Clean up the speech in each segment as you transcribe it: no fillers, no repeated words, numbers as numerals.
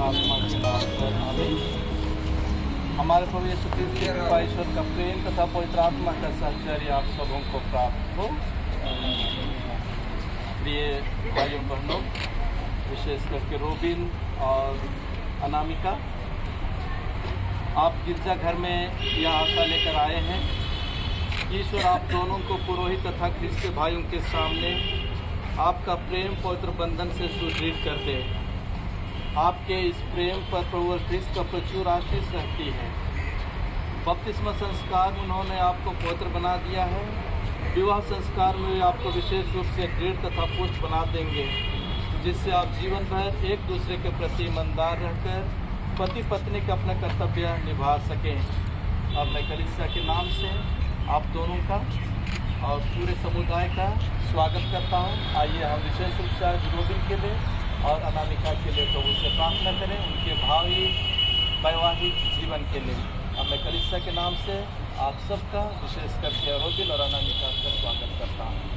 आत्मा के नाम पर आमीन। हमारे प्रभु यीशु क्रिस्त की कृपा, ईश्वर का प्रेम तथा पवित्र आत्मा का सहचर्य आप सबों को प्राप्त हो। प्रिय भाइयों बहनों, विशेष करके रोबिन और अनामिका, आप गिरजाघर में यह आशा लेकर आए हैं कि ईश्वर आप दोनों को पुरोहित तथा ख्रिस्त के भाइयों के सामने आपका प्रेम पवित्र बंधन से सुदृढ़ कर दे। आपके इस प्रेम पर प्रभु ख्रिस्त का प्रचुर आशीष रहती है। बपतिस्मा संस्कार में उन्होंने आपको पवित्र बना दिया है। विवाह संस्कार में वे आपको विशेष रूप से दृढ़ तथा पुष्ट बना देंगे, जिससे आप जीवन भर एक दूसरे के प्रति ईमानदार रहकर पति पत्नी का अपना कर्तव्य निभा सकें। और मैं कलीसिया के नाम से आप दोनों का और पूरे समुदाय का स्वागत करता हूं। आइए हम विशेष रूप से आज रोबिन के लिए और अनामिका के लिए प्रभु से प्रार्थना करें, उनके भावी वैवाहिक जीवन के लिए। अब मैं कलीसिया के नाम से आप सबका विशेष करके रोबिन और अनामिका का स्वागत करता हूँ।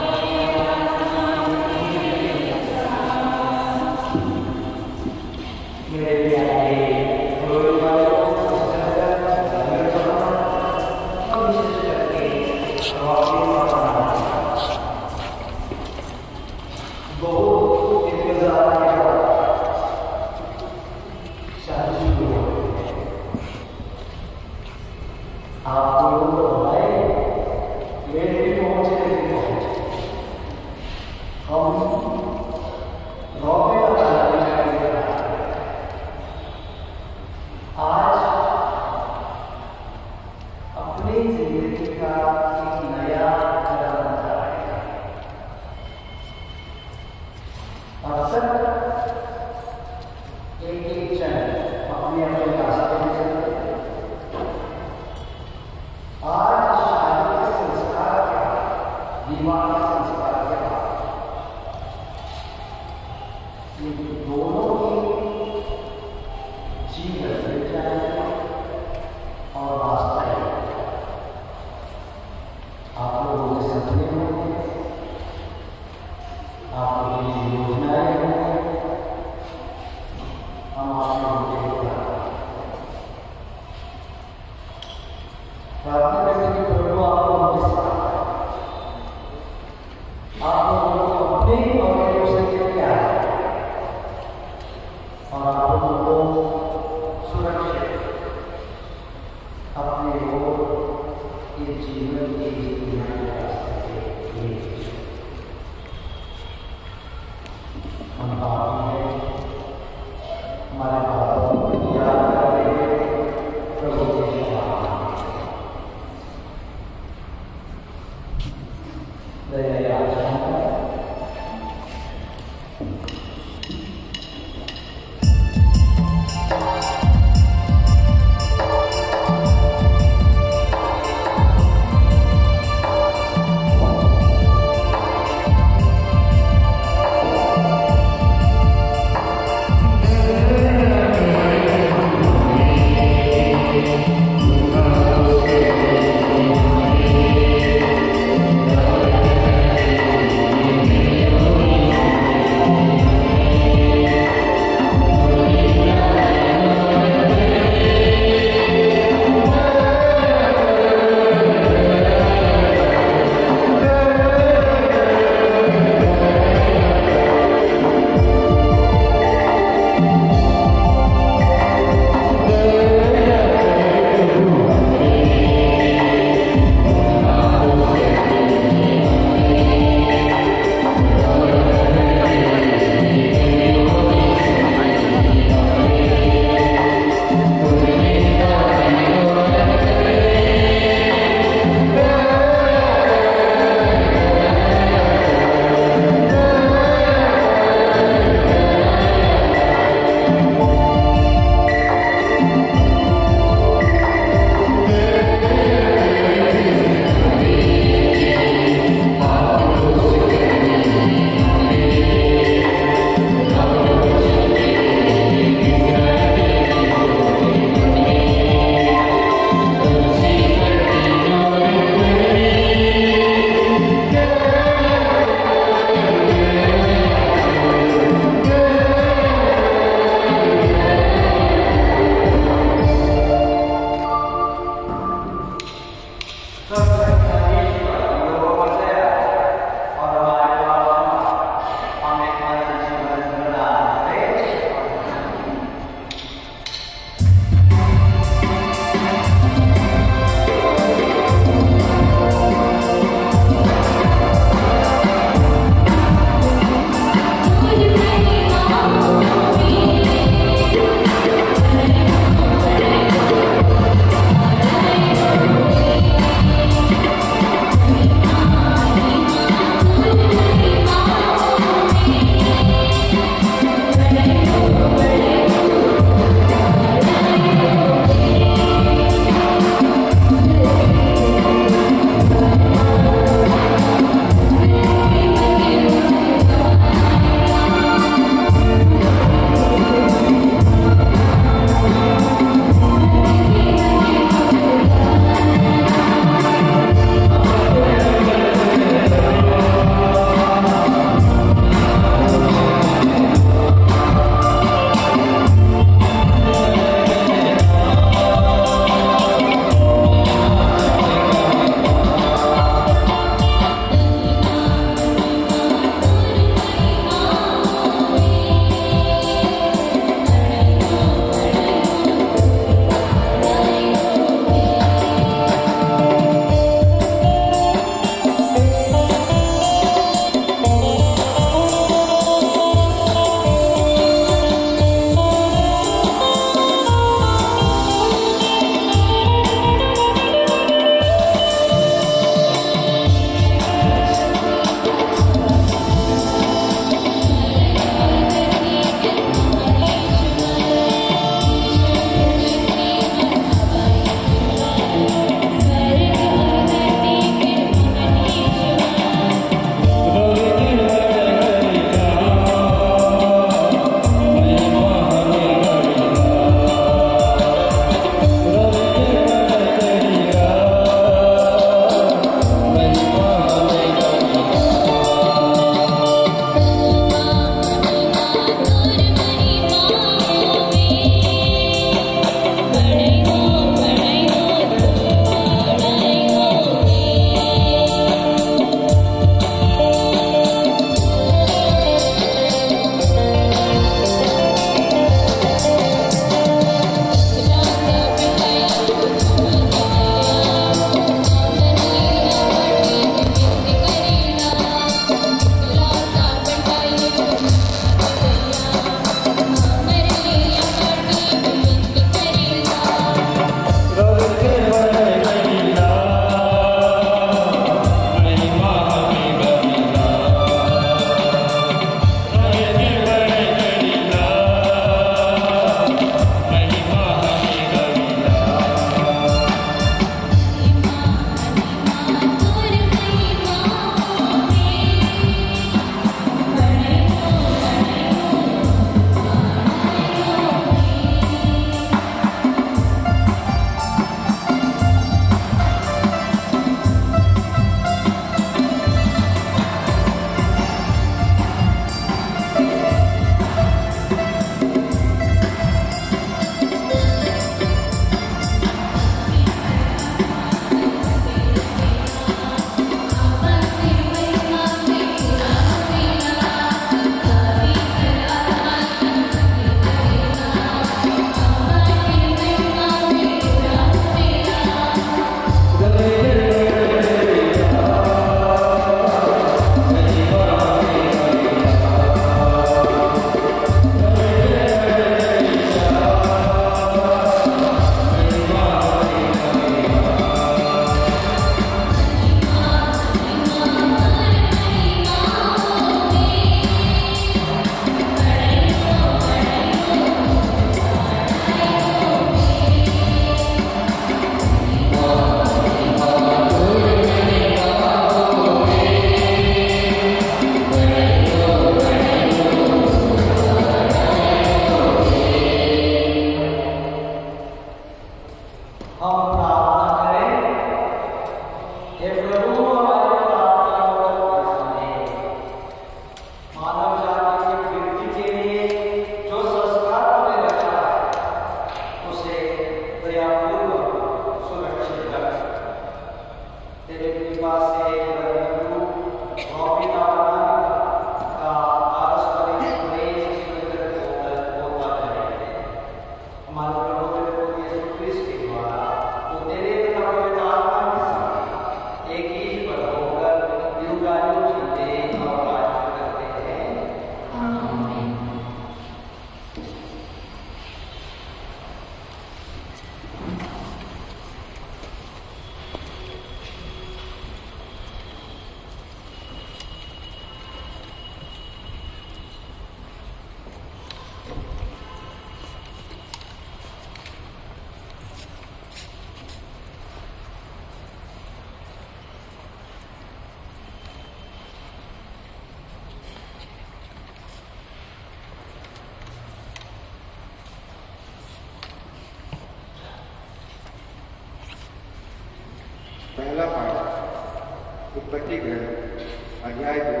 उत्पत्ति ग्रंथ अध्याय 2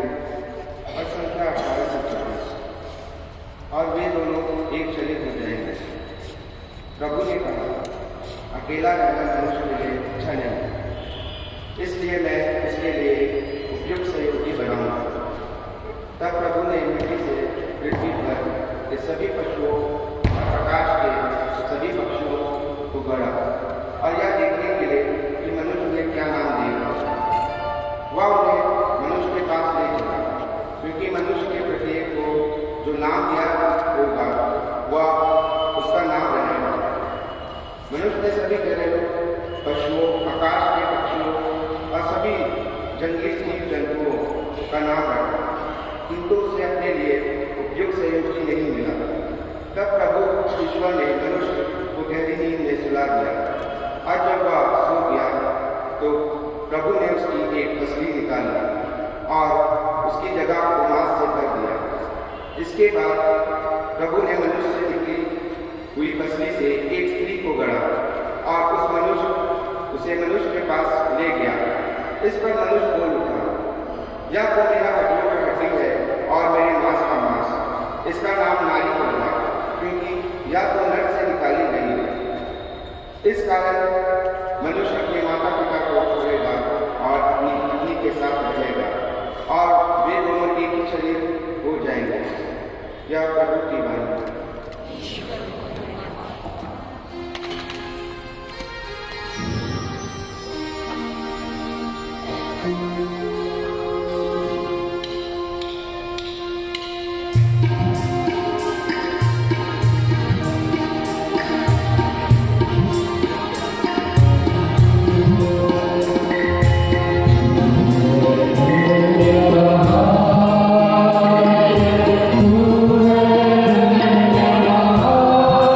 और संख्या 18 से 24। और वे दोनों एक शरीर हो जाएंगे। प्रभु ने कहा, अकेला रहना मनुष्य के लिए अच्छा नहीं, इसलिए मैं उसके लिए उपयुक्त सहयोगी बनाऊंगा। तब प्रभु ने मिट्टी से पृथ्वी पर के सभी पशुओं और आकाश के सभी पक्षियों को गढ़ा, और यह देखने के लिए कि मनुष्य उन्हें क्या नाम देगा। वह उन्हें मनुष्य के पास ले चला, क्योंकि मनुष्य के प्रत्येक को जो नाम दिया होगा वह उसका नाम रहेगा। मनुष्य ने सभी घरेलू पशुओं, आकाश के पक्षियों और सभी जंगली जीव जंतुओं का नाम रखा, किंतु उसे अपने लिए उपयुक्त सहयोगी नहीं मिला। तब प्रभु ईश्वर ने मनुष्य को गहरी नींद में सुला दिया, और जब वह सो गया तो प्रभु ने उसकी एक पसली निकाली और उसकी जगह को मांस से भर दिया। इसके बाद प्रभु ने मनुष्य से निकली हुई पसली से एक स्त्री को गढ़ा, और उसे मनुष्य के पास ले गया। इस पर मनुष्य बोल उठा, यह तो मेरा हड्डियों का हड्डी है और मेरे मांस का मांस। इसका नाम नारी होगा, क्योंकि यह तो नर से निकाली गई है। इस कारण मनुष्य अपने माता पिता को छोड़ेगा और अपनी पत्नी के साथ रहेगा, और वे दोनों एक ही शरीर हो जाएंगे। यह प्रभु की वाणी। Oh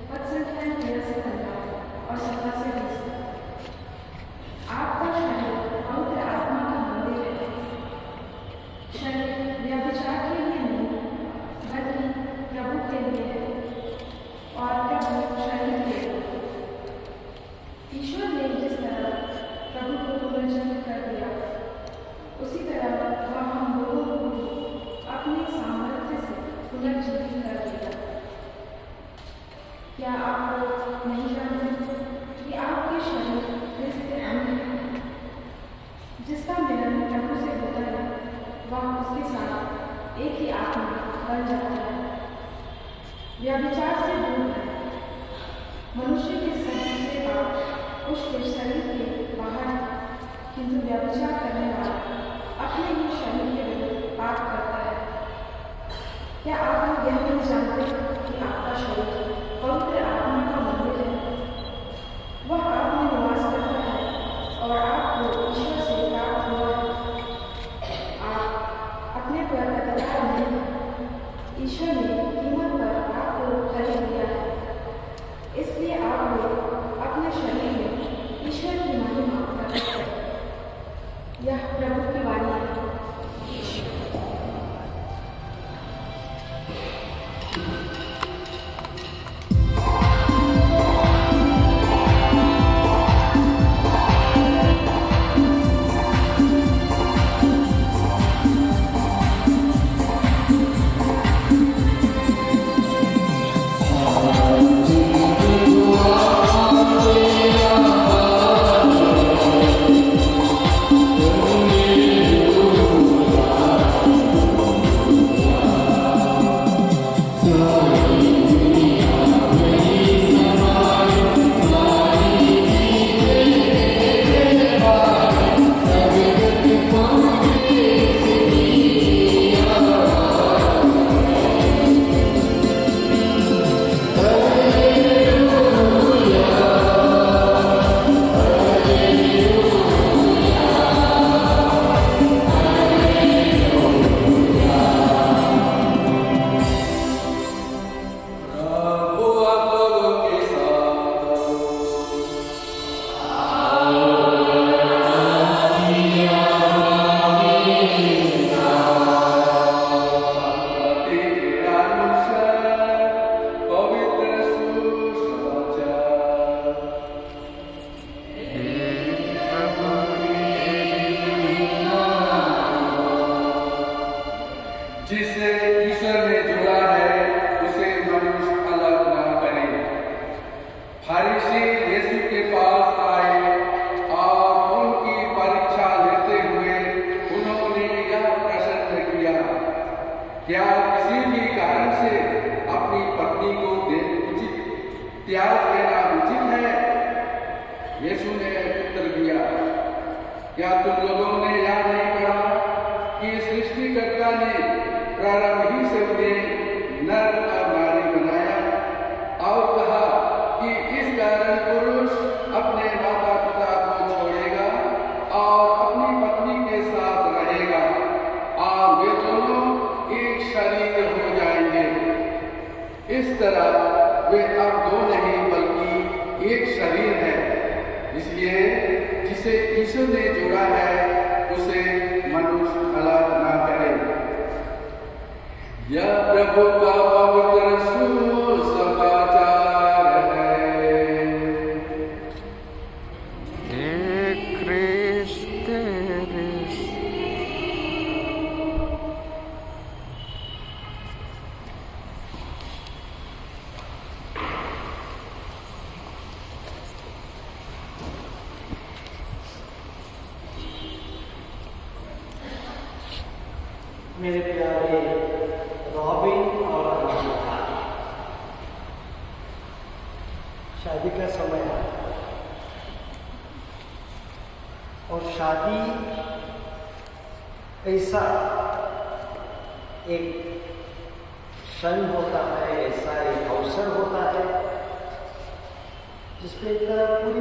पद संख्या 13 से 15 और 17 से 20 तक। आपका शरीर पवित्र आत्मा का मंदिर है। शरीर व्यभिचार के लिए नहीं, बल्कि प्रभु के लिए है और प्रभु शरीर के लिए। ईश्वर ने जिस तरह प्रभु को पुनर्जीवित कर दिया, उसी तरह वह हम लोगों को अपने सामर्थ्य से पुनर्जीवित कर देगा। क्या आप लोग नहीं जानते कि आपके शरीर ख्रिस्त के अंग है? जिसका मिलन प्रभु से होता है, वह उसके साथ एक ही आत्मा बन जाता है। व्यभिचार से दूर है। मनुष्य के शरीर से पाप उसके शरीर के बाहर है, किंतु व्यभिचार करने वाला अपने ही शरीर के विरुद्ध पाप करता है। क्या आप लोग यह नहीं जानते कि आपका शरीर पवित्र आत्मा का मंदिर है? वह आप में निवास करता है और आपको ईश्वर से प्राप्त हुआ है। आप अपने पर अधिकार नहीं हैं। ईश्वर ने कीमत पर आपको खरीद लिया है। इसलिए आप लोग अपने शरीर में ईश्वर की महिमा करते हैं। यह प्रभु की वाणी है। जिसे ईश्वर ने जोड़ा है उसे मनुष्य अलग ना करे। फरीसी यीशु के पास आए और उनकी परीक्षा लेते हुए उन्होंने यह प्रश्न किया, क्या किसी भी कारण से अपनी पत्नी को त्याग देना उचित है? यीशु ने उत्तर दिया, क्या तुम लोगों ने याद नहीं पढ़ा कि सृष्टिकर्ता ने प्रारंभ ही से उन्हें नर और नारी बनाया और कहा कि इस कारण पुरुष अपने माता पिता को छोड़ेगा और अपनी पत्नी के साथ रहेगा और वे दोनों एक शरीर हो जाएंगे। इस तरह वे अब दो नहीं बल्कि एक शरीर है। इसलिए जिसे ईश्वर ने जोड़ा है उसे मनुष्य अलग ना करे। यह प्रभु का पवित्र सुसमाचार है। मेरे प्यारे रॉबिन और अनीता, शादी का समय है और शादी ऐसा एक क्षण होता है, ऐसा एक अवसर होता है जिसपे पूरी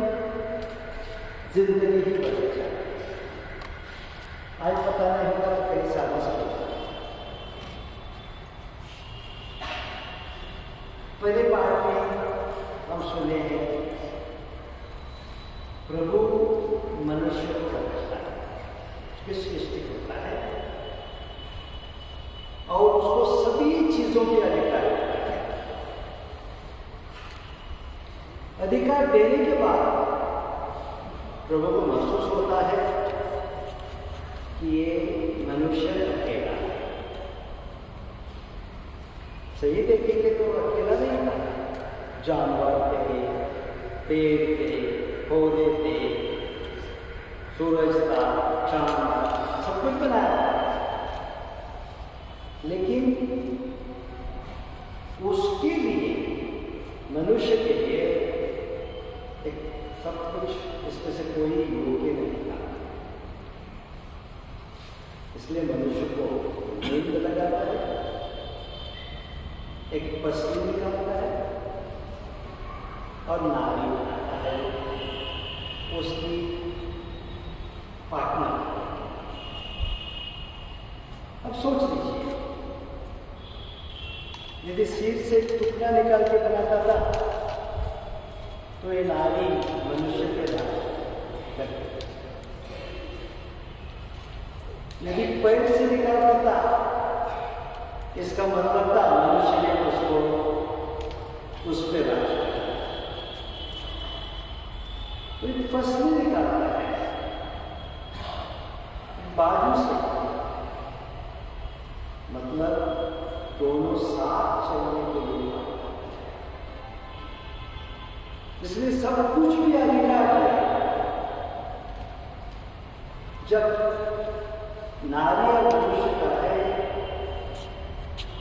जिंदगी ही बदल जाए। आज पता नहीं होगा तो कई सालों से पहले पार्ट में हम सुने हैं प्रभु मनुष्य को करता है, उसकी सृष्टि होता है और उसको सभी चीजों के अधिकार देता है। अधिकार देने के बाद प्रभु को महसूस होता है कि ये मनुष्य अकेला है। सही देखेंगे तो अकेला नहीं था, जानवर थे, पेड़ थे, पौधे थे, सूरज था, चांद था, सब कुछ बनाया था। लेकिन उसके लिए, मनुष्य के लिए एक सब कुछ इसमें से कोई योग्य नहीं था। इसलिए मनुष्य को नींद लगाता है, एक पसली निकालता है और नारी बनाता है उसकी पार्टनर। अब सोच लीजिए, यदि सिर से टुकड़ा निकाल के बनाता था तो ये नारी मनुष्य के लगती, यदि पैर से निकालता था इसका मतलब था मनुष्य ने उसको उस पर राज किया। तो एक फसल निकालता है बाजू से, मतलब दोनों साथ चलने के लिए। इसलिए सब कुछ भी अधिकार है। जब नारी और मनुष्य का है,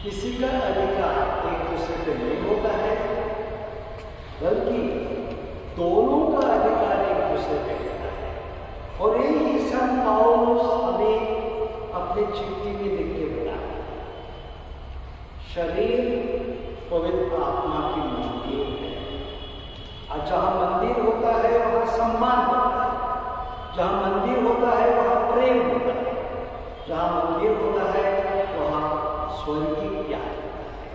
किसी का अधिकार एक दूसरे पे नहीं होता है, बल्कि दोनों का अधिकार एक दूसरे पे होता है। और यही संत पौलुस हमें अपने चिट्ठी में लिख के बताया, शरीर पवित्र आत्मा की मंदिर है, और जहां मंदिर होता है वहां सम्मान होता है, जहां मंदिर होता है वहां प्रेम होता है, जहां मंदिर होता है वहां स्वर्गीय प्यार होता है।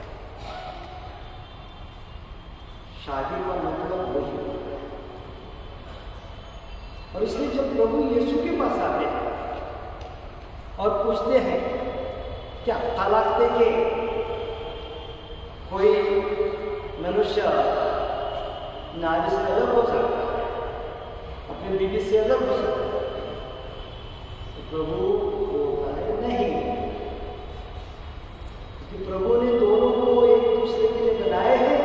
शादी का मतलब वही होता है। और इसलिए जब प्रभु यीशु के पास आते हैं और पूछते हैं क्या तलाक देके कोई मनुष्य नारी से अलग हो सकता है, अपनी बीवी से अलग हो सकता है, तो प्रभु बोलता है नहीं, कि प्रभु ने दोनों को एक दूसरे के लिए बनाए हैं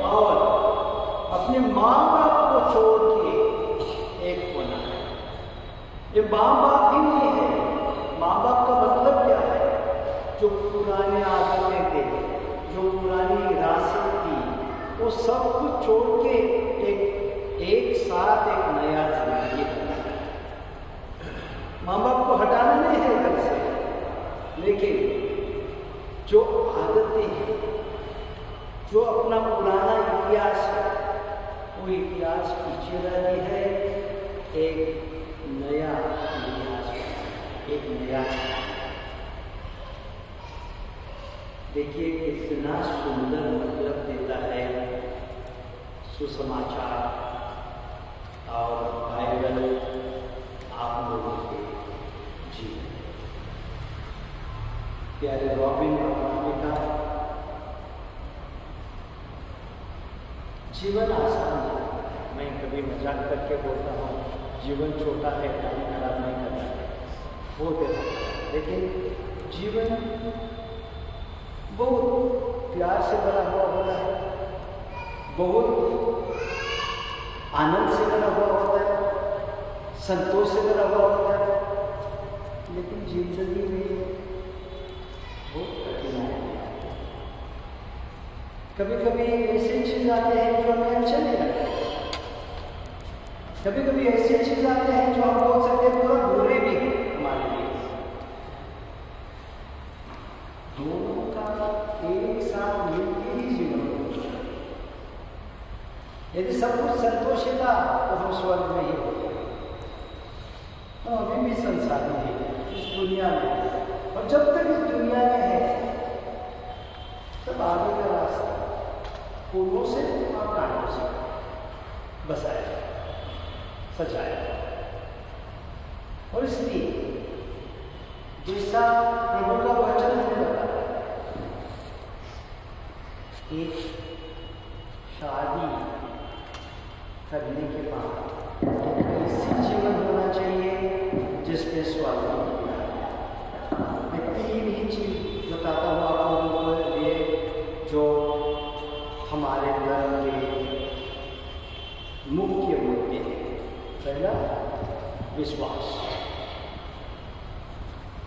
और अपने माँ बाप को छोड़ के एक होना है। ये माँ बाप ही नहीं है। माँ बाप का मतलब क्या है? जो पुराने आदतें थे, जो पुरानी विरासत थी, वो सब कुछ छोड़ के एक साथ एक नया जिंदगी बनाना है। माँ बाप को हटाना नहीं है घर से, लेकिन जो आदतें हैं, जो अपना पुराना इतिहास है, वो इतिहास पीछे रहती है, एक नया इतिहास, एक नया। देखिए कितना सुंदर मतलब देता है सुसमाचार और बाइबल आप लोगों के जीवन। प्यारे रॉबिन ने कहा जीवन आसान है। मैं कभी मजाक करके बोलता हूँ जीवन छोटा है, गाड़ी खराब नहीं करना है, बोलते हैं, लेकिन जीवन बहुत प्यार से भरा हुआ होता है, बहुत आनंद से भरा हुआ होता है, संतोष से भरा हुआ होता है, लेकिन जिंदगी में बहुत कठिनाई है। कभी कभी ऐसे चीज आते हैं जो हमें अच्छे नहीं लगते, कभी कभी ऐसे चीज आते हैं जो हम बोल सकते हैं थोड़ा बुरे भी हैं हमारे लिए। दोनों का एक साथ मिलकर ही जीवन होता है। यदि सब कुछ संतोष था तो हम स्वर्ग में ही होते हैं, तो अभी भी संसार में है, इस दुनिया में। और जब तक इस दुनिया में है तब आगे का रास्ता फूलों से और कांटों से। सजाया और इसलिए जैसा प्रभु का वचन हमें बताया, एक शादी करने के बाद ऐसी जीवन होना चाहिए जिसमें स्वागत होना है। मैं 3 ही चीज बताता हूँ आप लोगों के लिए जो हमारे धर्म के मुख्य मुद्दे हैं। पहला, विश्वास।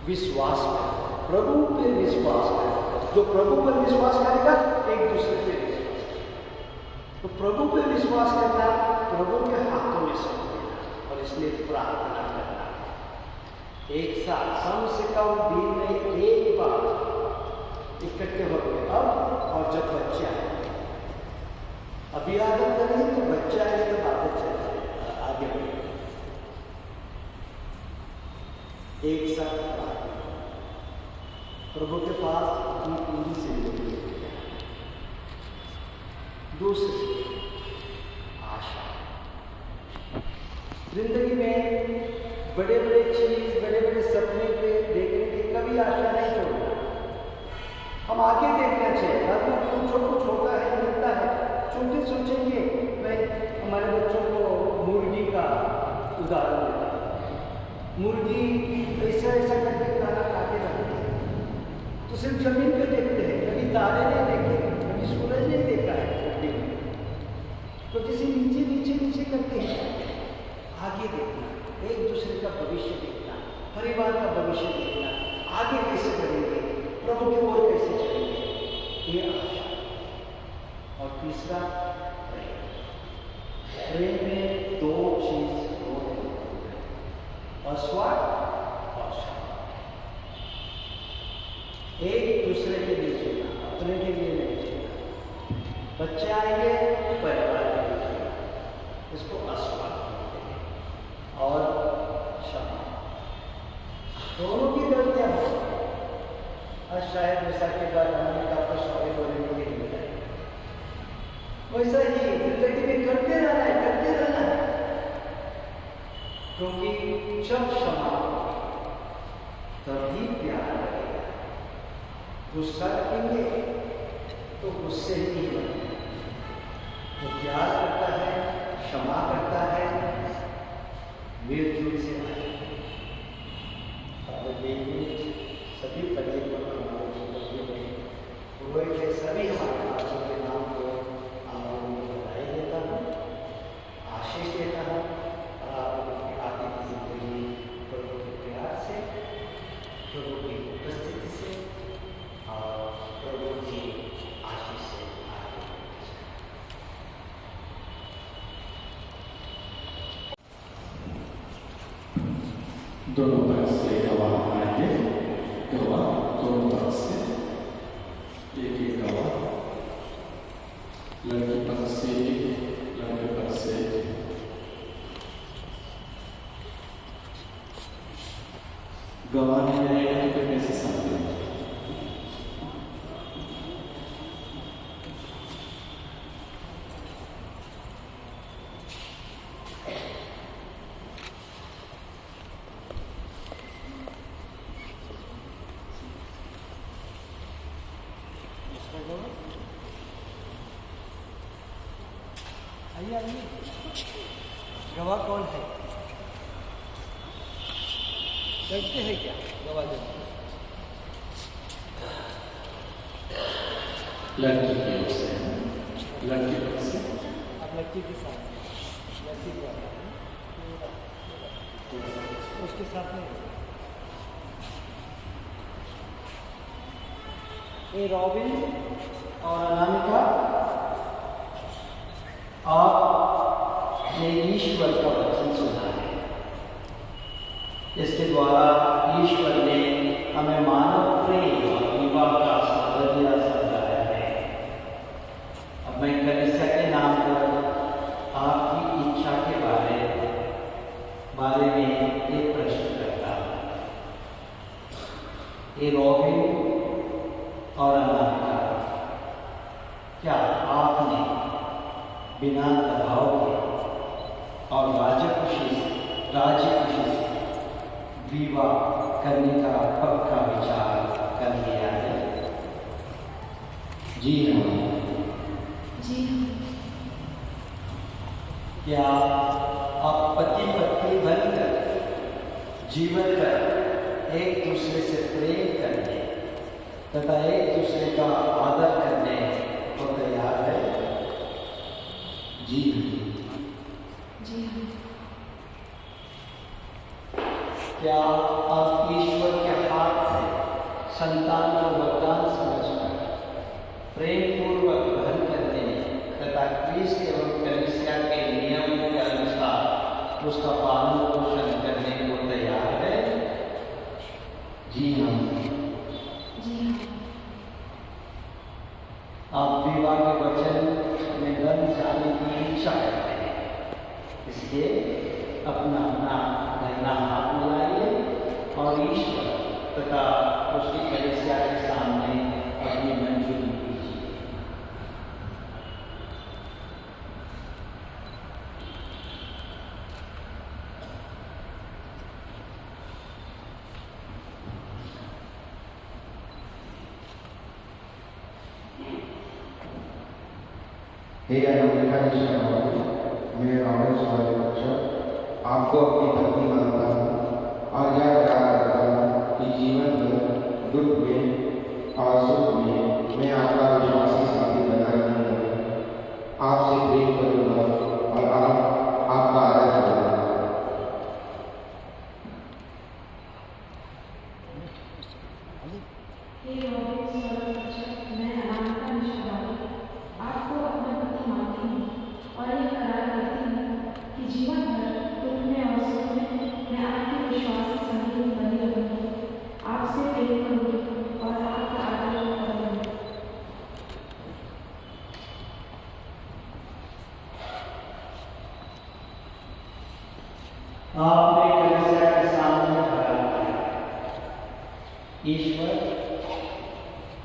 विश्वास पर, प्रभु पे विश्वास कर। जो प्रभु पर विश्वास करेगा एक दूसरे पे विश्वास करेगा। तो प्रभु पे विश्वास करना, प्रभु के हाथों में सौंप देना और इसलिए प्रार्थना करना। एक साथ कम से कम दिन में एक बार इकट्ठे होंगे। अब और जब बच्चा है, अभी आदत करें तो बच्चा है तो आदत चल आगे बढ़े। एक साथ प्रभु के पास अपनी पूरी जिंदगी। दूसरी, आशा। जिंदगी में बड़े बड़े चीज, बड़े बड़े सपने पे देखने की कभी आशा नहीं छोड़ना। हम आगे देखना चाहिए। अगर कुछ होता है, मिलता है, छोटे सोचेंगे। मैं हमारे बच्चों को मुर्गी का उदाहरण देता हूँ। मुर्गी ऐसा ऐसा करके खाना खाते रहते हैं, तो सिर्फ जमीन पे देखते हैं, कभी तारे नहीं देखे, कभी सूरज नहीं देखा है मुर्गी में। तो जैसे नीचे नीचे नीचे करते हैं, आगे देखना, एक दूसरे का भविष्य देखना, परिवार का भविष्य देखना, आगे कैसे बढ़ेंगे, प्रभु की ओर कैसे चलेंगे, ये आशा। और तीसरा, प्रेम में 2 चीज होती है, अस्वार्थ और स्वार्थ। एक दूसरे के लिए जीना, अपने के लिए नहीं जीना। बच्चे आएंगे, परिवार के लिए जीना, इसको अस्वार्थ कहते हैं। और क्षमा, दोनों की गलतियां हो। और शायद वैसा के बाद हमने आपको सॉरी बोलने के लिए मिला है। वैसा ही जिंदगी में करते रहना है, करते रहना है। क्योंकि जब क्षमा तभी प्यार लगेगा। गुस्सा रखेंगे तो गुस्से ही बनेगा। तो प्यार करता है, क्षमा करता है, मिलजुल से आएंगे। सभी पति को पुरोहित के सभी हमारे बातों के नाम को आप लोगों को बधाई देता हूँ, आशीष देता हूँ। और आप लोगों की आगे की जिंदगी प्रभु के प्यार से, प्रभु की उपस्थिति से और प्रभु की आशीष से आगे बढ़े। दोनों तरफ से गवाह आएंगे। गवाह दोनों तरफ से, एक ही गवाह, लड़की पक्ष से एक, लड़के पक्ष से एक। गवाह नहीं रहेगा तो कैसे सामने? आइए, गवाह कौन है? डरते हैं क्या गवाह देने? लड़की की ओर से, लड़की की ओर से। आप लड़की के साथ, लड़की को उसके साथ में ये रॉबिन और अनामिका, आपने ईश्वर का वचन सुना है। इसके द्वारा ईश्वर ने हमें मानव प्रेम और विवाह का साधन समझाया है। अब मैं कलीसिया के नाम पर आपकी इच्छा के बारे में एक प्रश्न करता हूँ। ये रॉबिन और अनामिका, क्या आपने बिना दबाव के और राजी खुशी से विवाह करने का पक्का विचार कर लिया है? जी हाँ। जी हाँ। क्या आप पति पत्नी बनकर जीवन कर एक दूसरे से प्रेम करने तथा एक दूसरे का आदर करने को तैयार है? जी हाँ। जी हाँ। क्या आप ईश्वर के हाथ से संतान को वरदान समझकर प्रेम पूर्वक ग्रहण करने तथा क्रिस्त एवं कलीसिया के नियमों के अनुसार उसका पालन पोषण करने को तैयार है? जी हाँ। जी हाँ। आप विवाह के वचन में बन जाने की इच्छा करते हैं, इसलिए अपना दाहिना हाथ मिलाइए और ईश्वर तथा उसकी कलीसिया के सामने अपनी मंजूरी दीजिए। हे अमेरिका के शहरों, मैं रॉबर्ट वाले बच्चों आपको अपनी पत्नी मानता हूँ और यह करार करता हूँ कि जीवन भर दुख में और सुख में मैं आपका विश्वासी साथी बनाए रहूँगा, आपसे प्रेम करूँगा और आपका आदर करूँगा। हे रॉबर्ट वाले बच्चों, मैं अनामिका निशावाली आपको अपना पति मानती हूँ और यह करार करती हूँ कि जीवन भर दुख में और सुख में मैं आपकी विश्वासी संगी बनी रहूँगी, आपसे प्रेम करूँगी और आपका आदर करूँगी। आपने कलीसिया के सामने खड़ा किया। ईश्वर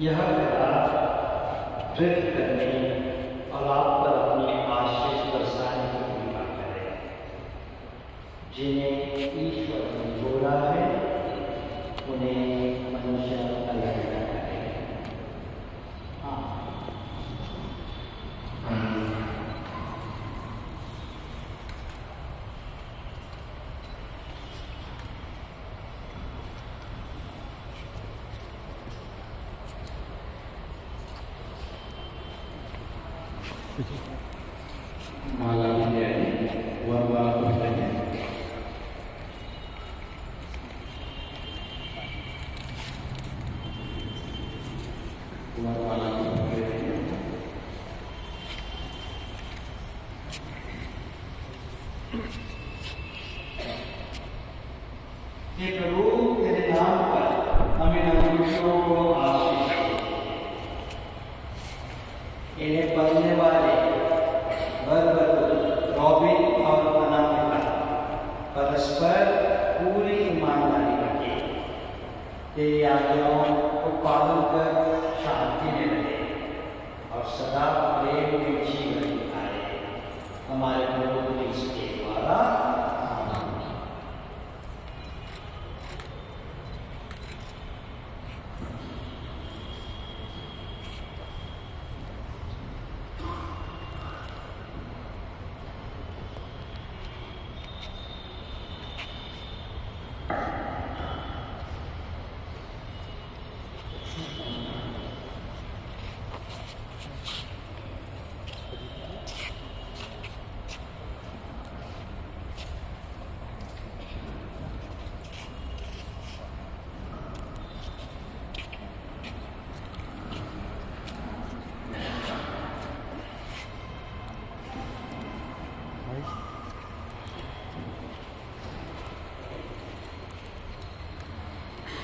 यह करार दृढ़ करने और आप पर अपनी आशीष बरसाने की कृपा करें। जिन्हें ईश्वर ने जोड़ा है उन्हें मनुष्य अलग न करे। हाँ। माला वरमाला पढ़ते हैं। वरमाला पढ़ते हैं। हे प्रभु, तेरे नाम पर हमें नवयुवकों को आशीष दे। इन्हें पढ़ने वाले रॉबिन और अनामिका परस्पर पूरी ईमानदारी रखें, तेरी आज्ञाओं को पालन कर शांति में रहे और सदा प्रेम में जीवन दिखाए। हमारे प्रभु क्रिस्त के द्वारा आमीन।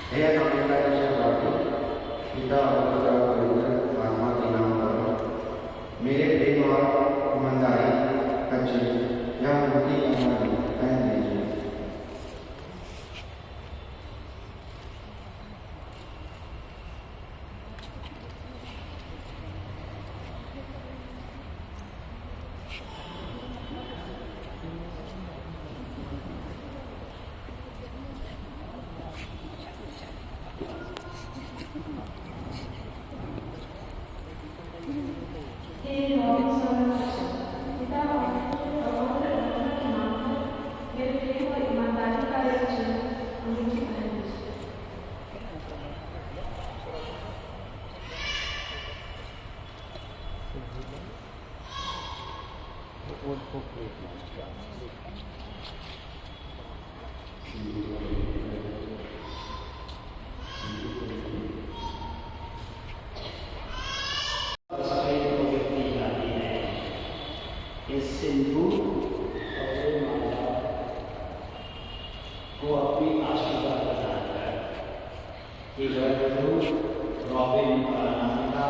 हे अमेरिका के शहरों, पिता और पुत्र और पवित्र आत्मा के नाम पर मेरे प्रेम और ईमानदारी का चिन्ह यह मोती पहन लीजिए। इस सिंदूर और माला को अपनी आशीर्वाद प्रदान कर कि रॉबिन और अनामिका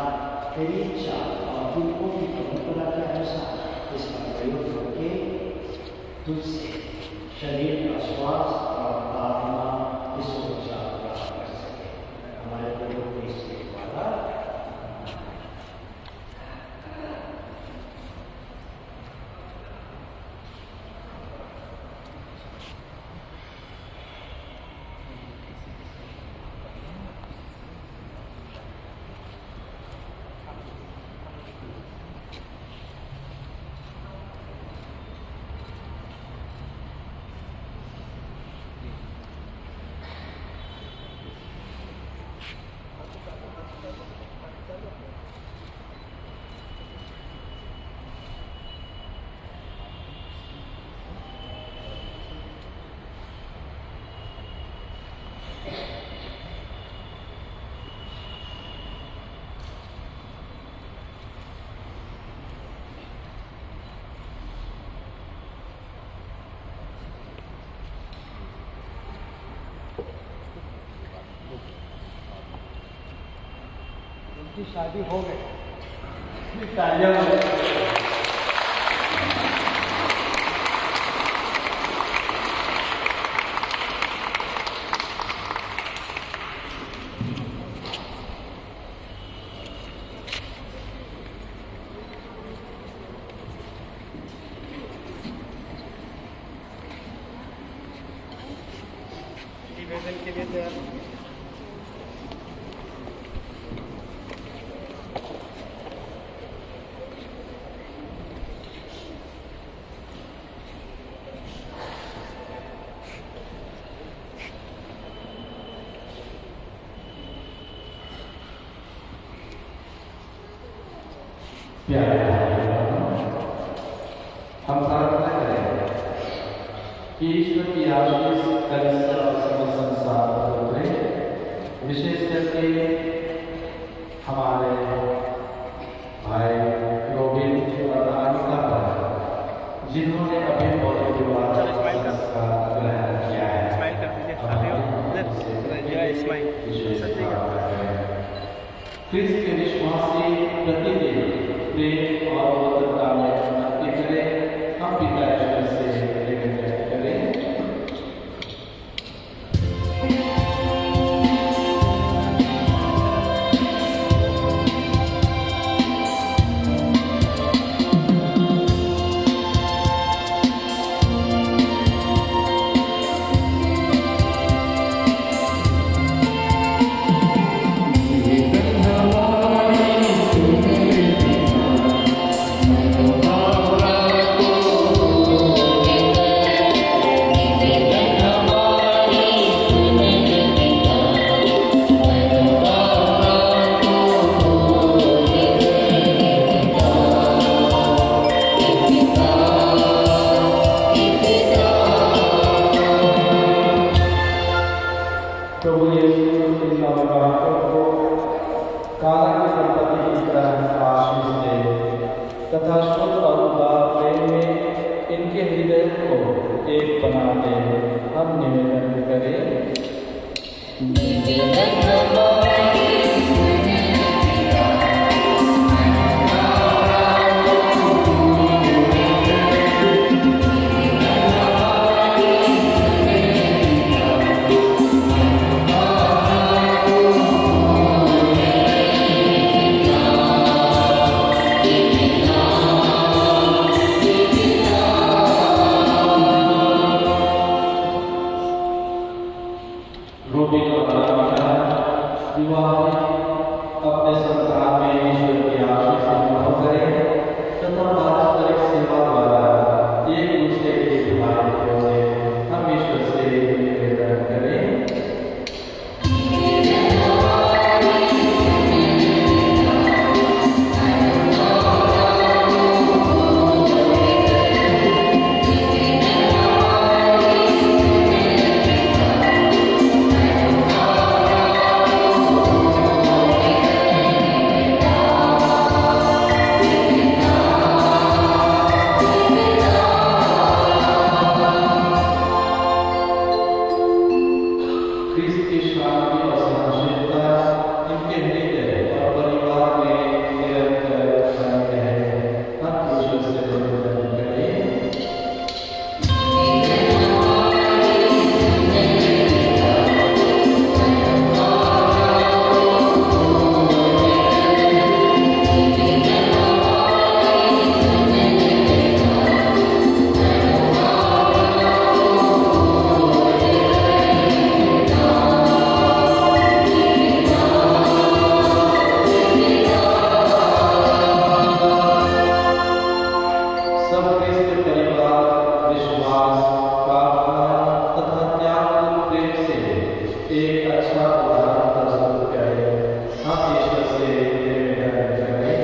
तेरी इच्छा और तुमको भी परंपरा के अनुसार इसका प्रयोग करके तुझसे शरीर का स्वास्थ्य और आत्मा की सुरक्षा प्राप्त कर सके। हमारे प्रभु क्रिस्त के द्वारा की शादी हो गई। तालियां निवेदन के लिए तैयार। हम प्रार्थना करें कि ईश्वर की आशीष कलिसिया और समस्त संसार पर उतरे, विशेष करके हमारे भाई रोबिन और अनामिका पर, जिन्होंने अभी बहुत विवाह का ग्रहण किया है। क्रिस्त के विश्वासी प्रतिदिन प्रेम और पवित्रता में उन्नति करें। हम पिता ईश्वर से निवेदन करें। प्रभु यीशु के नवविवाहितों को काना की संपत्ति की तरह आशीष दे तथा शुद्ध और उदार प्रेम में इनके हृदय को एक बना दे। हम निवेदन करें। रोबिन और अनामिका सब क्रिस्त परिवार विश्वास, प्रार्थना तथा त्यागपूर्ण प्रेम से एक अच्छा उदाहरण प्रस्तुत करें। हम ईश्वर से निवेदन करें।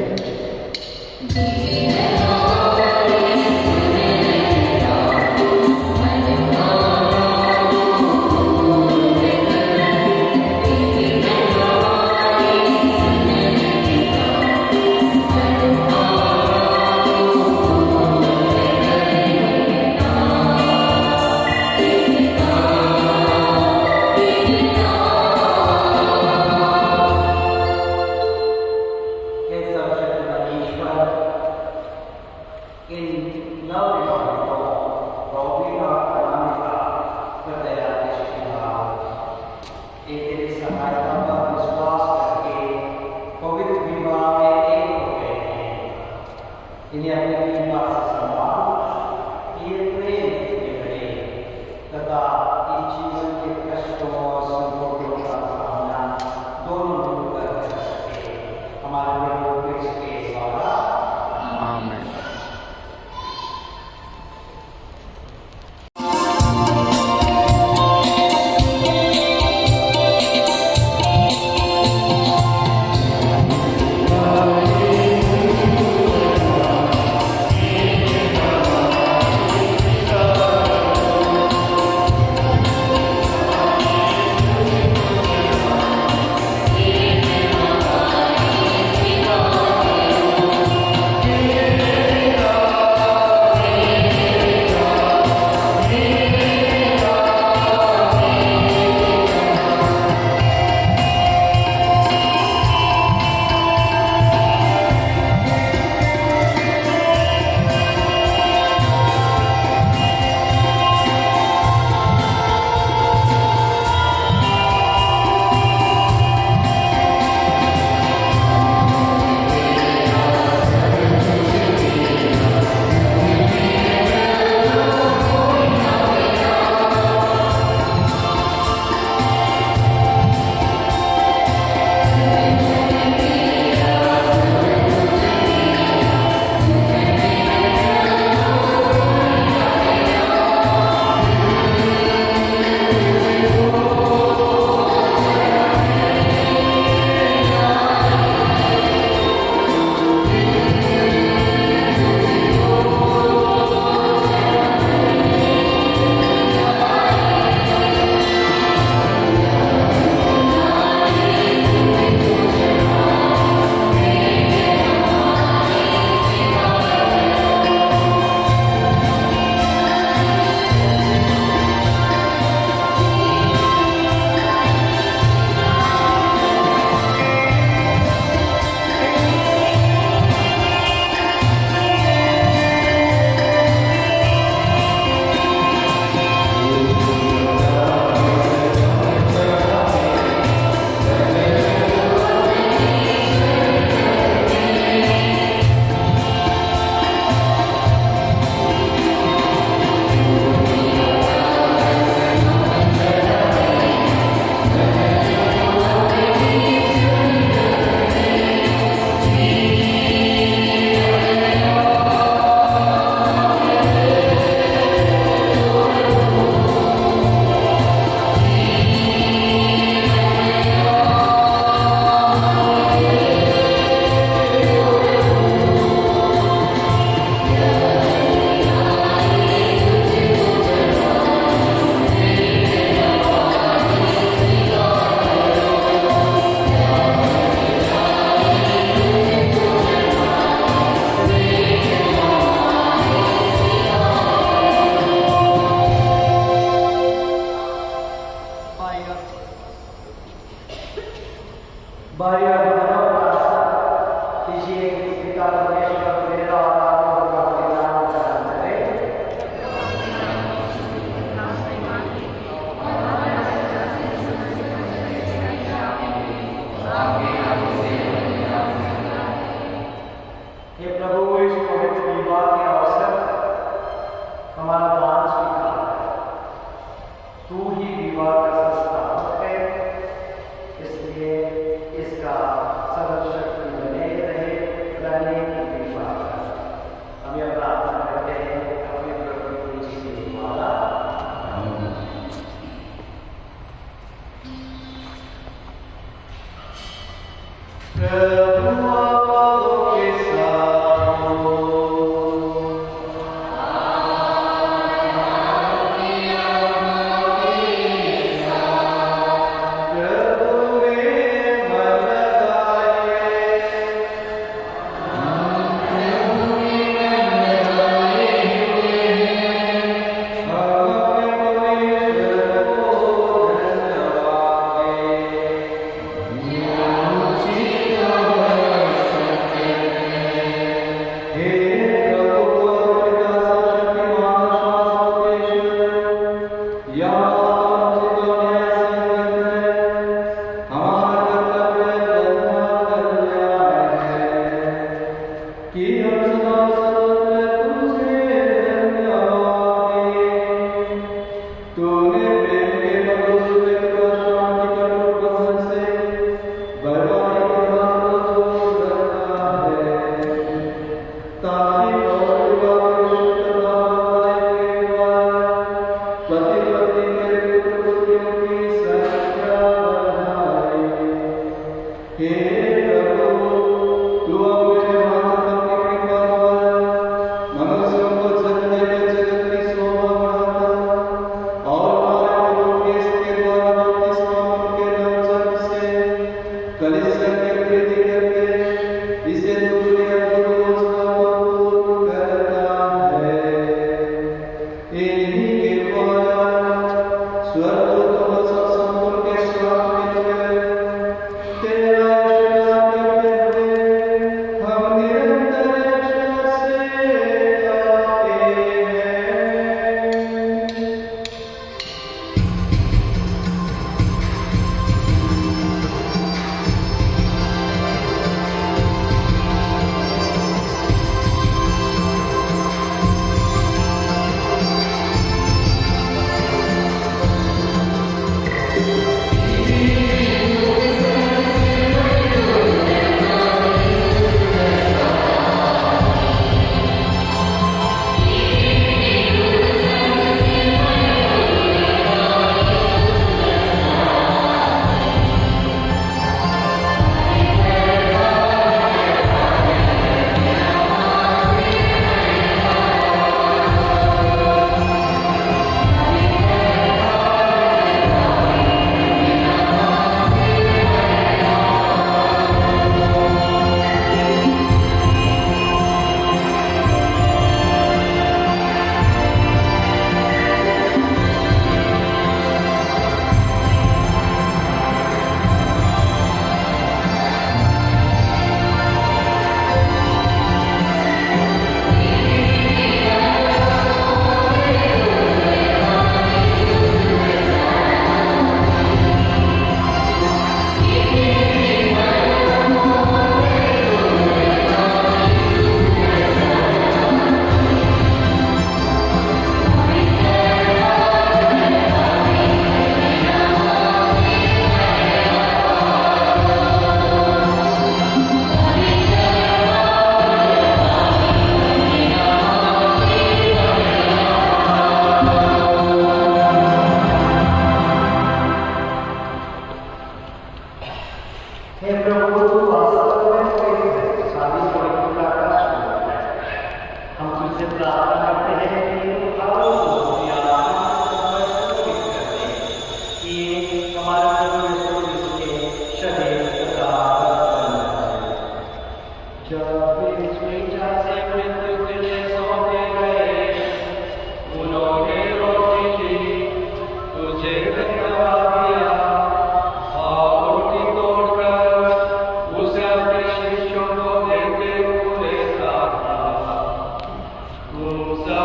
Musa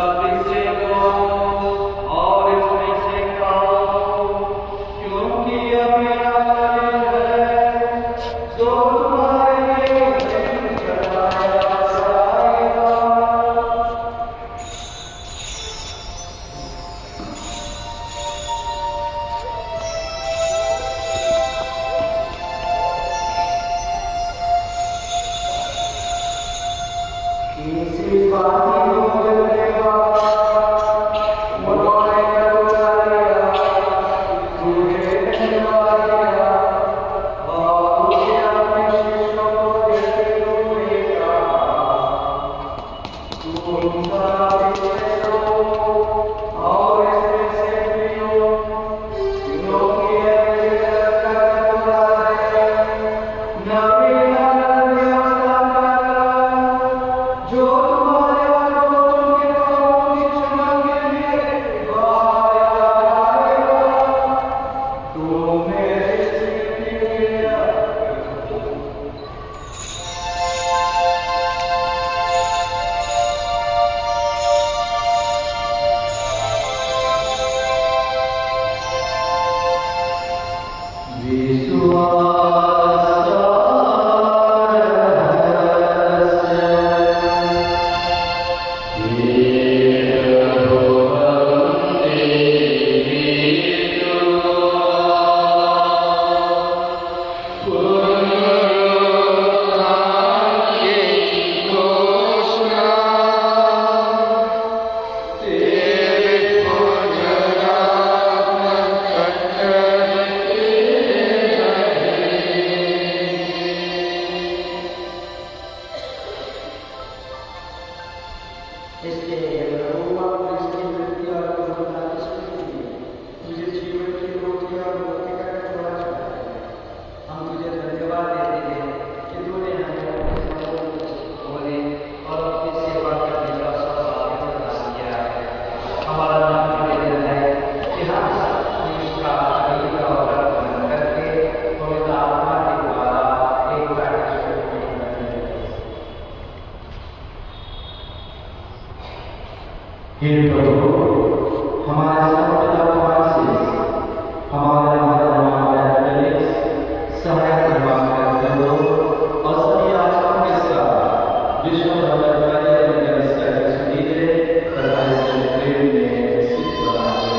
हे प्रभु, हमारे सर्वपिता फ्रांसिस, हमारे महाराजा फेलिक्स, सहायक दिवाकर करो और सभी आचार्यों के साथ विश्व धर्मकारी अपने कलिसिया की सुधीरे तथा इसके प्रेम में सिद्ध बनाए।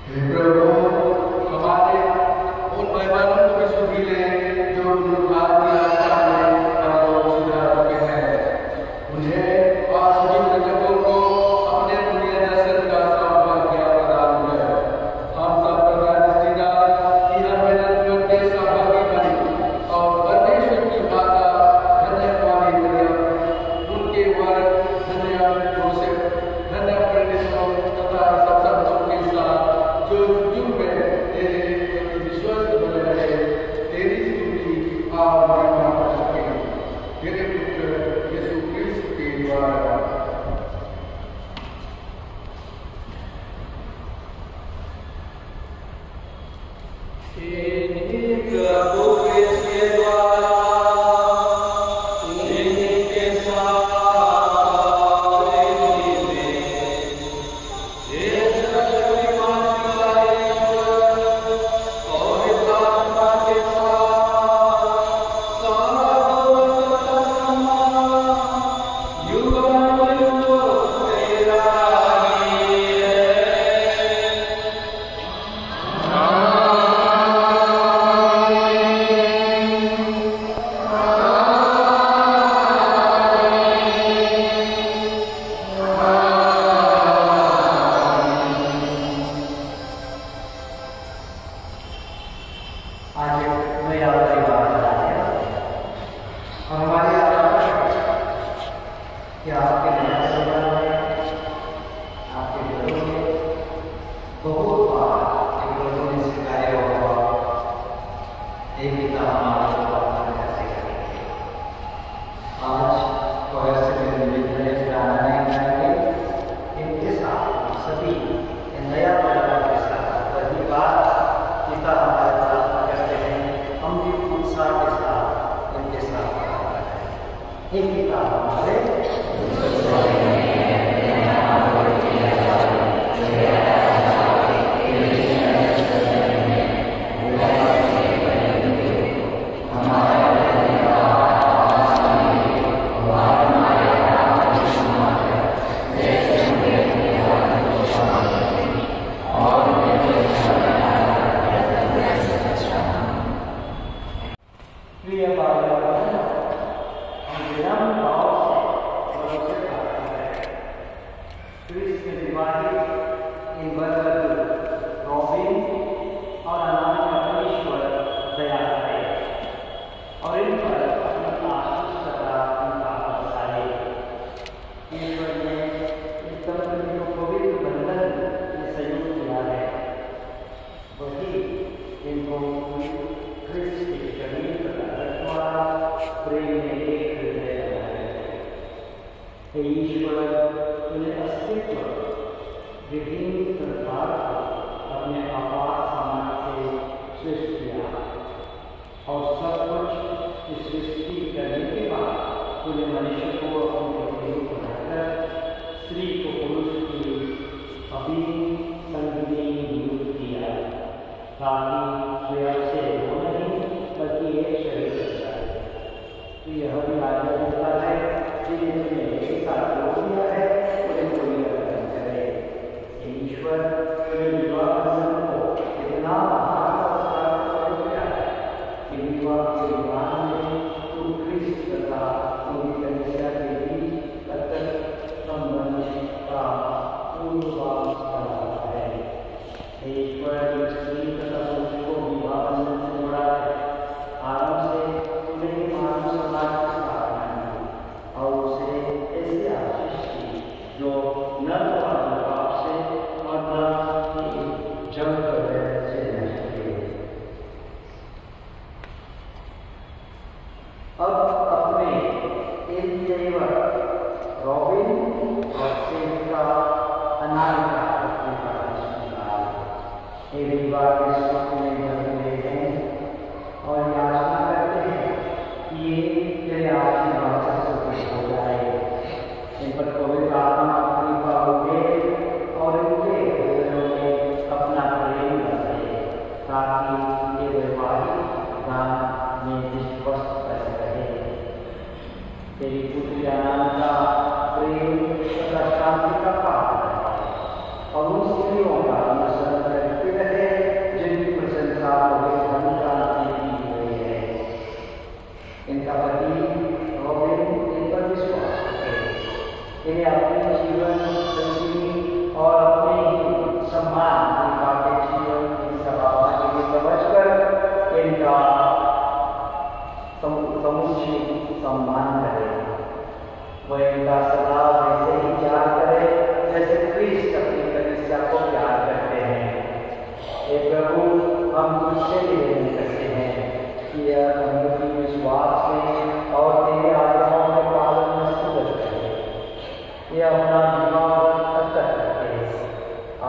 हे प्रभु, हमारे उन मेहमानों को भी सुधीरे जो आदि आत्मा में सुधार चुके हैं, उन्हें और सभी मृतकों को अपने पुण्य दर्शन का सौभाग्य प्रदान कर हम सब प्रकार रिश्तेदार की हर मेहनत के सहभागी बने और परमेश्वर की माता धन्य कुमारी मरियम, उनके वर धन्य जोसेफ, धन्य प्रेरितों तथा सब संतों के साथ जो युग में तेरे प्रति विश्वस्त बने रहे, तेरी स्तुति और महिमा कर सके। तेरे पुत्र यीशु क्रिस्त के द्वारा। आज मैं आपकी बात बताया और हमारी आशा कि आपके परिवार में, आपके घरों में बहुत बार एक लोगों ने सिखाया होगा एक पिता हमारे प्रार्थना कैसे करेंगे। आज कोई से निर्मित प्रार्थना करेंगे इनके साथ सभी नया परिवार के साथ पहली बार पिता हमारे प्रार्थना करते हैं, हम भी उत्साह के साथ उनके साथ प्रार्थना करें। हे पिता हमारे प्रिय बालक, हम विनम्र भाव से भरोसे प्रार्थना करें। क्रिस्त के विवाहित इन बरगद, रॉबिन और अनामिका परमेश्वर दया करें और इन पर अपनी आशीष तथा उनका बरसाए। ईश्वर ने इस दंपति को पवित्र बंधन में संयुक्त किया है, वही इनको क्रिस्त के शरीर प्रेम में एक हृदय बनाए। हे ईश्वर, तूने अस्तित्व विभिन्न संसार को अपने अपार सामर्थ्य से सृष्टि किया और सब कुछ इस सृष्टि करने के बाद तूने मनुष्य को अपने रूप बनाकर स्त्री को पुरुष की अभिन्न संगनी नियुक्त किया ताकि वे से दो नहीं बल्कि एक शरीर बन जाए। तो यह भी आज्ञा देता है कि जिन्होंने एक साथ जोड़ दिया है उन्हें कोई अर्पण करे। ईश्वर ने विवाह बंधन को इतना महान और किया है कि विवाह के विधान में तू क्रिस्त तथा उनकी कलिसिया के बीच अत्यंत संबंध का पूर्वाभास कर रहा है। ईश्वर ने स्त्री तथा पुरुष को विवाह बंधन से जोड़ा है। आरंभ से उन्हें मानव समाज की स्थापना की और उसे ऐसे आशीष की जो न तो अनुभाव से और न ही जम से नष्ट हुए। अब अपने इन सेवक रॉबिन और सेविका अनामिका अपने प्रदर्शन का एक विवाह के सुख में बदले हैं और याचना करते हैं कि ये तेरे आशीर्वाद तेरी पुत्री आनंदा प्रेम तथा शांति का पालन और उन स्त्रियों का अनुसरण करते रहे जिनकी प्रशंसा पवित्र धर्म क्रांति की हुई है। इनका पति रॉबिन इन पर विश्वास रखे, इन्हें अपने जीवन संजीवनी और अपने ही सम्मान के जीवन की सभावना के लिए समझकर इनका समुचित सम्मान करे। वह इनका सदा वैसे ही प्यार करे जैसे क्रिस्ट अपनी कलीसिया को प्यार करते हैं। हे प्रभु, हम तुझसे निवेदन करते हैं कि यह अनुमति विश्वास में और तेरे आज्ञाओं के पालन में सुधर करे। यह अपना दिमाग अटक रखे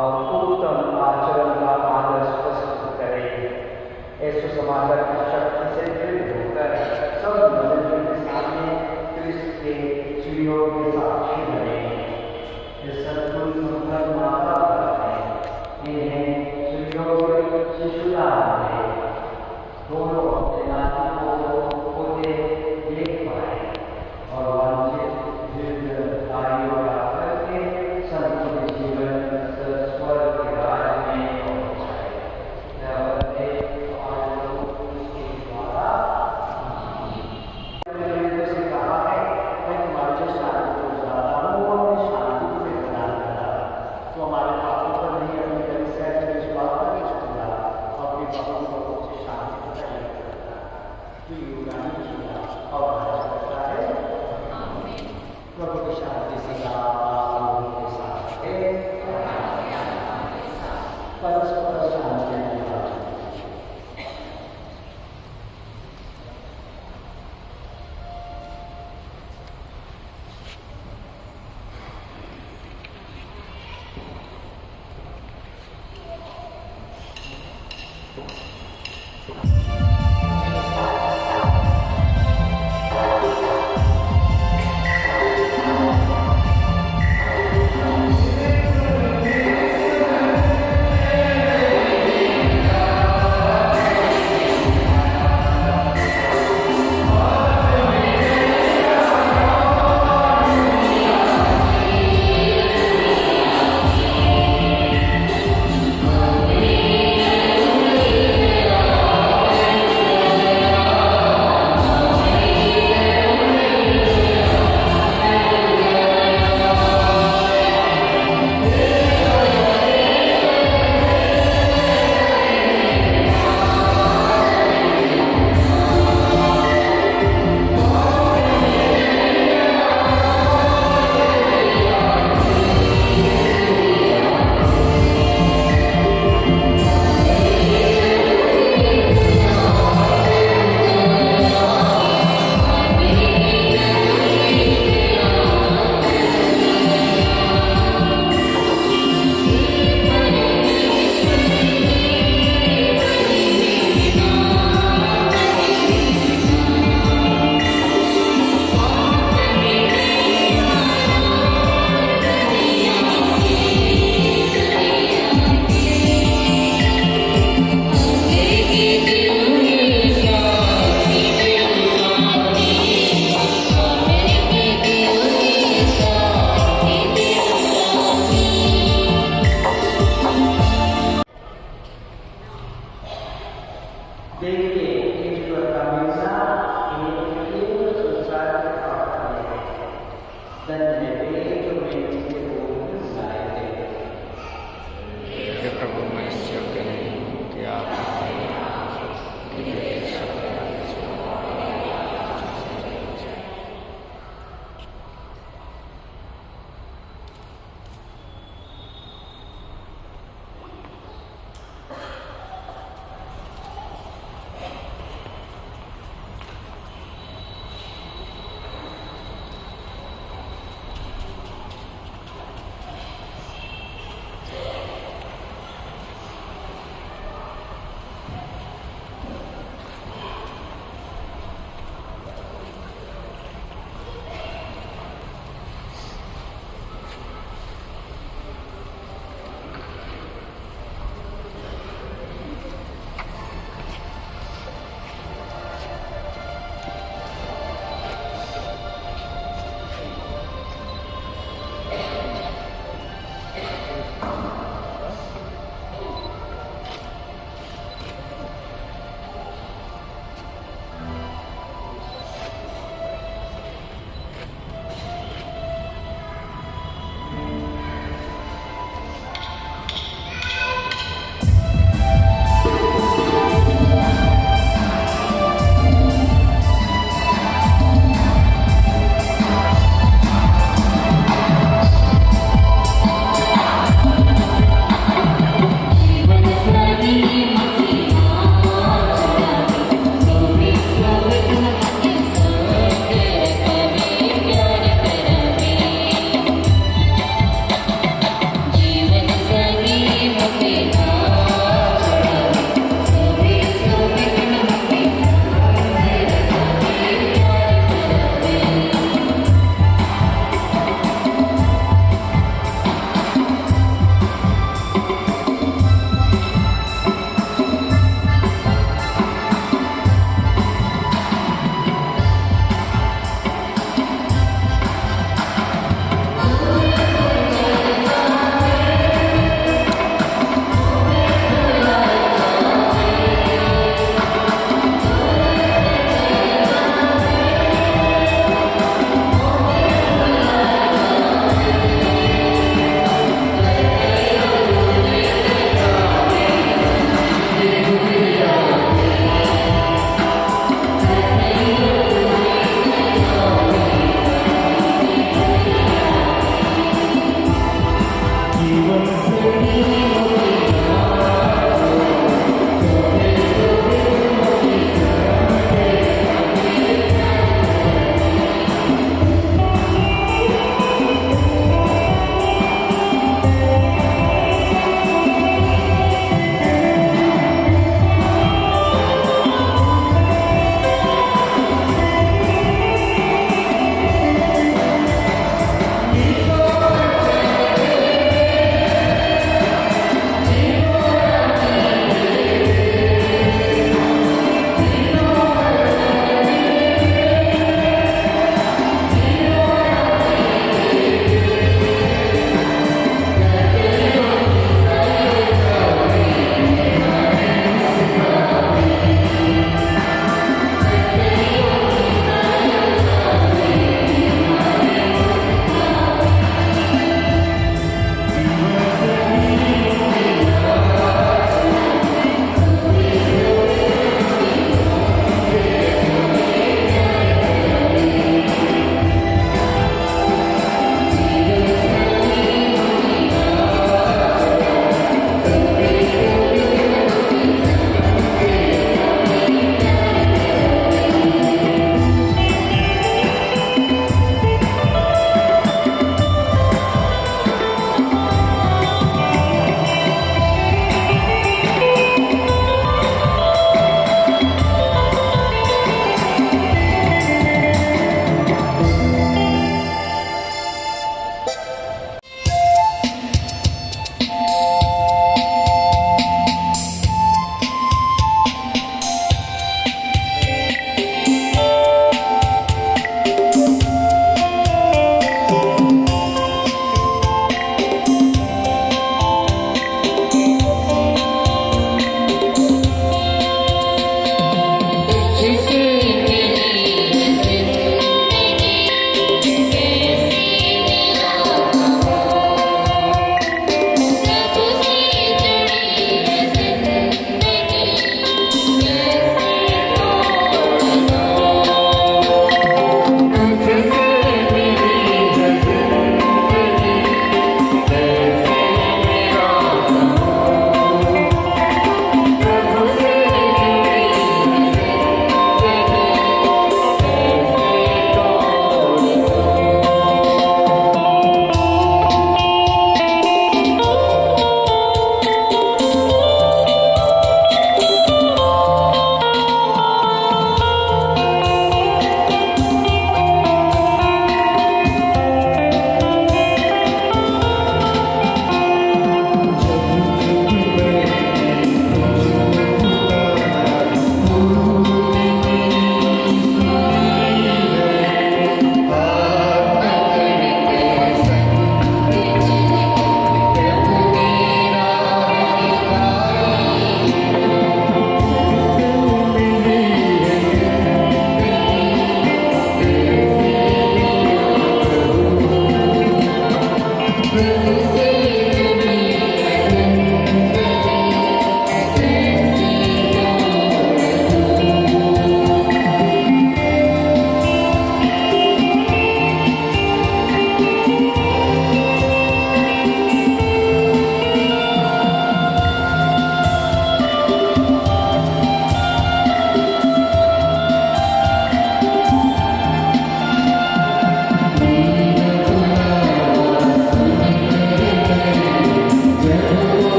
और उत्तम आचरण का आदर्श प्रस्तुत करे। ऐसे समाचार की शक्ति से दृढ़ होकर सब मनुष्यों के सामने क्रिस्त के सुयोग्य साक्षी बने। इस सद्गुण सुंदर माता है, इन्हें सुयोग्य शिशुदान है, दोनों अपने नाती को होते देख पाए और वांछित दीर्घ आयु प्राप्त करके संपूर्ण जीवन स्वर्ग के राज्य में पहुंच जाए। से कहा है, मैं तुम्हारे साथ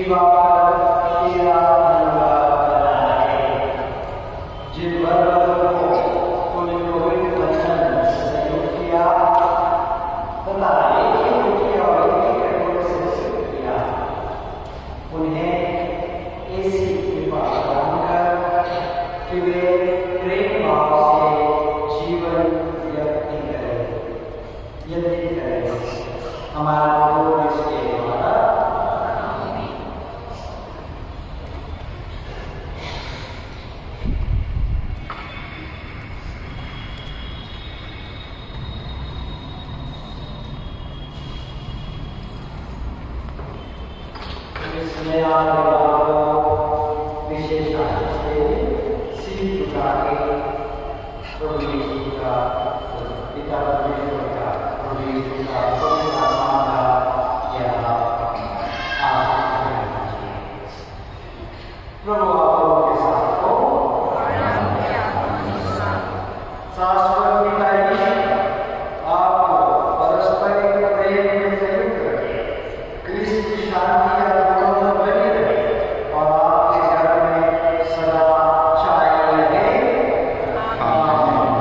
दिवाकर तेरा अनुराग बनाए। जिन वर्गों को तूने पवित्र वचन से युक्त किया तथा एक ही रोटी और एक ही कटोरे से शुद्ध किया, उन्हें ऐसी कृपा प्रदान कर कि वे प्रेम भाव से जीवन व्यक्त करें, यदि करें हमारा प्रभु इसके द्वारा। इसमें आगे विशेष आदर से सिर झुका के प्रभु यीशु का पिता परमेश्वर का प्रभु यीशु का पवित्र आत्मा का यह आशीर्वाद लेना चाहिए। प्रभु आप लोगों के साथ हो। शाश्वत पिता ईश्वर आपको परस्पर प्रेम में संयुक्त रखे, क्रिस्त की शांति का गुण बनी रहे और आपके घर में सदा छाए रहे। आमीन।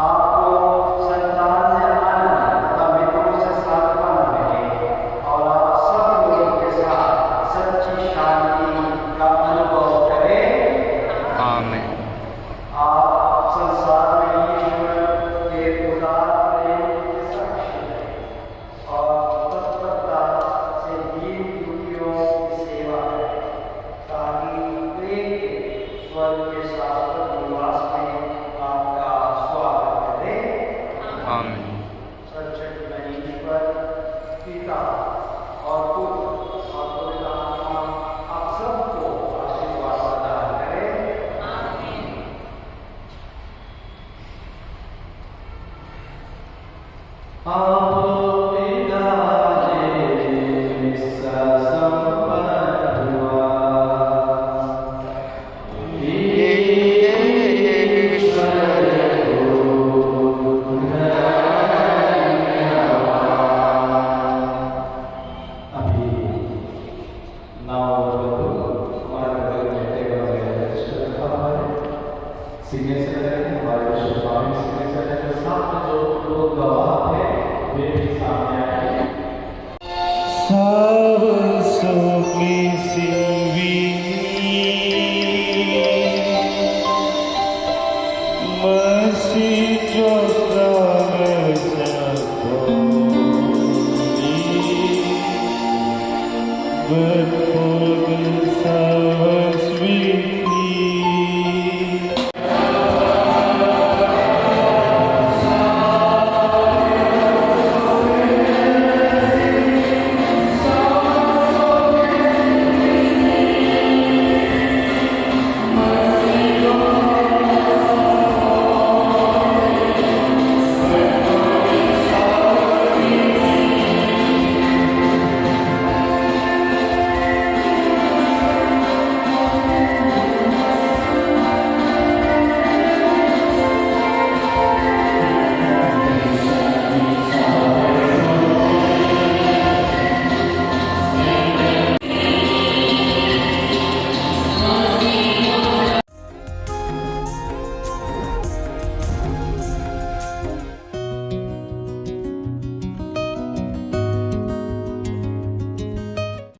आपको संतान से आनंद तथा मित्रों से सांत्वना मिले और आप सब लोगों के साथ सच्ची शांति का अनुभव करें। आमीन। आप संसार में ईश्वर के उदार प्रेम के साक्षी हैं और तत्परता से दीन दुखियों की सेवा करें, ताकि वे स्वर्ग के शाश्वत निवास में आपका स्वागत करें। आमीन। सच्चे ईश्वर पिता और पुत्र और पवित्र आत्मा आप सबको आशीर्वाद प्रदान करें। But for the service we